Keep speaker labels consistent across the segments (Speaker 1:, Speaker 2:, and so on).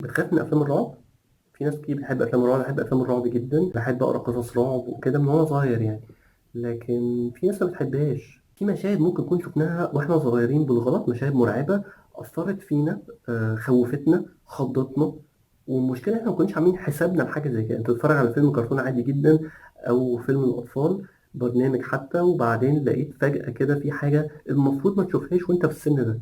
Speaker 1: بتخاف من افلام الرعب؟ في ناس كتير بتحب افلام الرعب، بحب افلام الرعب جدا، بحب اقرا قصص رعب وكده من وانا صغير يعني. لكن في ناس ما بتحبهاش. في مشاهد ممكن نكون شفناها واحنا صغيرين بالغلط، مشاهد مرعبة اثرت فينا، خوفتنا، خضتنا. والمشكلة احنا ما كناش عاملين حسابنا لحاجة زي كده. انت تتفرج على فيلم كرتون عادي جدا او فيلم الاطفال، برنامج حتى، وبعدين لقيت فجأة كده في حاجة المفروض ما تشوفهاش وانت في السن ده.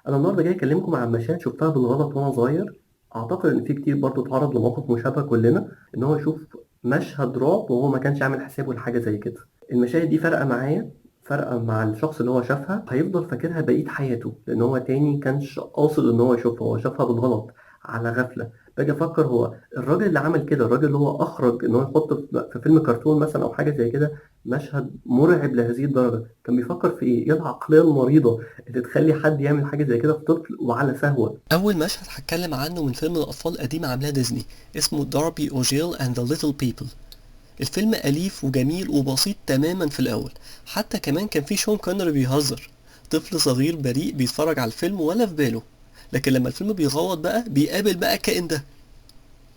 Speaker 1: انا النهارده جاي اكلمكم عن مشاهد شفتها بالغلط وانا صغير. اعتقد ان في كتير برضه اتعرض لموقف مشابه كلنا، ان هو يشوف مشهد رعب وهو ما كانش عامل حسابه لحاجه زي كده. المشاهد دي فارقه معايا، فارقه مع الشخص اللي هو شافها، هيفضل فاكرها بقيه حياته، لان هو تاني كانش قاصد ان هو يشوفها، هو شافها بالغلط على غفله. باجي افكر، هو الراجل اللي عمل كده، الراجل اللي هو اخرج ان هو يحط في فيلم كرتون مثلا او حاجه زي كده مشهد مرعب لهذه الدرجه، كان بيفكر في ايه؟ ايه العقليه المريضه اللي تخلي حد يعمل حاجة زي كده في طفل وعلى سهوة؟
Speaker 2: أول مشهد هتكلم عنه من فيلم الأطفال قديم عاملاه ديزني، اسمه داربي أوجيل and the Little People. الفيلم أليف وجميل وبسيط تماما في الأول، حتى كمان كان فيه شون كونري بيهزر، طفل صغير بريء بيتفرج على الفيلم ولا في باله. لكن لما الفيلم بيغوط بقى بيقابل بقى الكائن ده،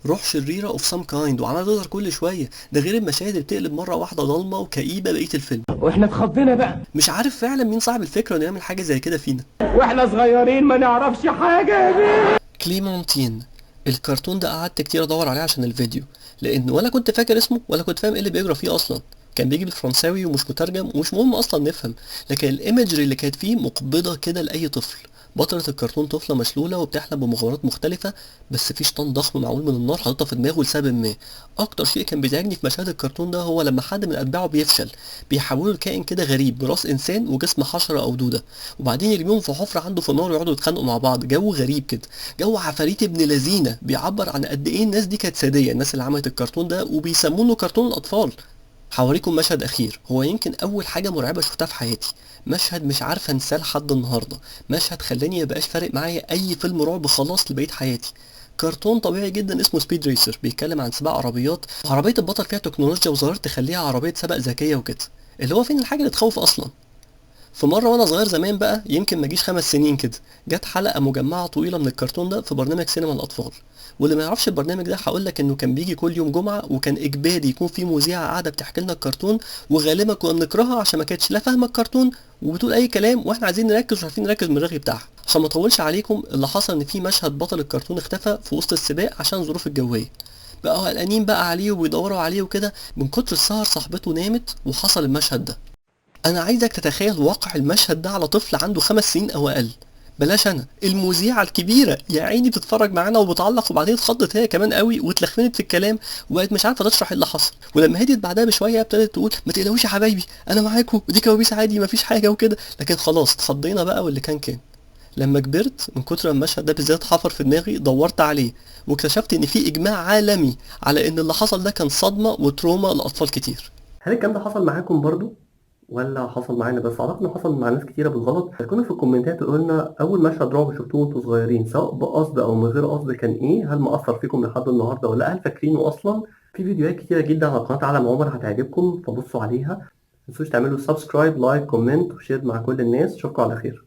Speaker 2: روح شريرة اوف سام كايند، وعمال تظهر كل شوية. ده غير المشاهد اللي بتقلب مرة واحدة ضلمة وكئيبة بقية الفيلم.
Speaker 3: واحنا اتخضينا بقى.
Speaker 2: مش عارف فعلا مين صاحب الفكرة انه يعمل حاجة زي كده فينا.
Speaker 3: واحنا صغيرين ما نعرفش حاجة يا بيه.
Speaker 2: كليمونتين. الكرتون ده قعدت كتير ادور عليه عشان الفيديو، لان ولا كنت فاكر اسمه ولا كنت فاهم ايه اللي بيجرى فيه اصلا. كان بيجي بالفرنساوي ومش مترجم ومش مهم اصلا نفهم، لكن الايمجري اللي كانت فيه مقبضه كده لاي طفل. بطلة الكرتون طفلة مشلولة وبتحلم بمغامرات مختلفة، بس في شيطان ضخم معمول من النار حاططها في دماغه لسبب ما. أكتر شيء كان بيزعجني في مشاهد الكرتون ده هو لما حد من أتباعه بيفشل، بيحولوا لكائن كده غريب براس إنسان وجسم حشرة أو دودة، وبعدين يرميهم في حفرة عنده في النار ويقعدوا يتخانقوا مع بعض. جو غريب كده، جو عفاريت ابن لذينه، بيعبر عن قد ايه الناس دي كانت ساديه، الناس اللي عملت الكرتون ده، وبيسمونه كرتون الاطفال. هوريكم مشهد اخير هو يمكن اول حاجه مرعبه شفتها في حياتي، مشهد مش عارف انساه لحد النهارده، مشهد خلاني مبقاش فارق معايا اي فيلم رعب خلاص لبقيت حياتي. كرتون طبيعي جدا اسمه سبيد ريسر، بيتكلم عن سباق عربيات، وعربيه البطل فيها تكنولوجيا وظهرت تخليها عربيه سباق ذكيه وكده. اللي هو فين الحاجه اللي تخوف اصلا. في مرة وانا صغير زمان بقى، يمكن مجيش 5 سنين كده، جت حلقة مجمعة طويلة من الكرتون ده في برنامج سينما الأطفال. واللي ما يعرفش البرنامج ده هقولك انه كان بيجي كل يوم جمعة، وكان اجباري يكون في مذيعة قاعدة بتحكي لنا الكرتون، وغالبا كنا بنكرهها عشان ما كانتش لا فاهمة الكرتون وبتقول اي كلام، واحنا عايزين نركز ومش عارفين نركز من الرغي بتاعها. عشان ما اطولش عليكم، اللي حصل ان في مشهد بطل الكرتون اختفى في وسط السباق عشان الظروف الجوية. بقوا قلقانين بقى عليه وبيدوروا عليه وكده، من كتر السهر صاحبته نامت وحصل المشهد ده. انا عايزك تتخيل واقع المشهد ده على طفل عنده 5 سنين او اقل. بلاش انا، المذيعة الكبيرة يا عيني بتتفرج معانا وبتعلق، وبعدين اتخضت هي كمان قوي واتلخفنت في الكلام، وبقت مش عارفة تشرح ايه اللي حصل. ولما هديت بعدها بشوية ابتدت تقول ما تقلقوش يا حبايبي انا معاكم، ودي كوابيس عادي مفيش حاجة وكده. لكن خلاص اتخضينا بقى، واللي كان. لما كبرت من كتر ما المشهد ده بالذات حفر في دماغي، دورت عليه واكتشفت ان في اجماع عالمي على ان اللي حصل ده كان صدمة وتروما لاطفال كتير.
Speaker 1: هل الكلام ده حصل معاكم برضو ولا حصل معانا بس؟ اعتقد انه حصل مع ناس كتيره بالغلط. كنا في الكومنتات تقولوا لنا اول مشهد رعب شفتوه وانتوا صغيرين، سواء بقصد او من غير قصد، كان ايه؟ هل مأثر فيكم لحد النهارده ولا هل فاكرينه اصلا؟ في فيديوهات كتيره جدا على قناه عالم عمر هتعجبكم، فبصوا عليها. متنسوش تعملوا سبسكرايب، لايك، كومنت وشير مع كل الناس. اشوفكم على خير.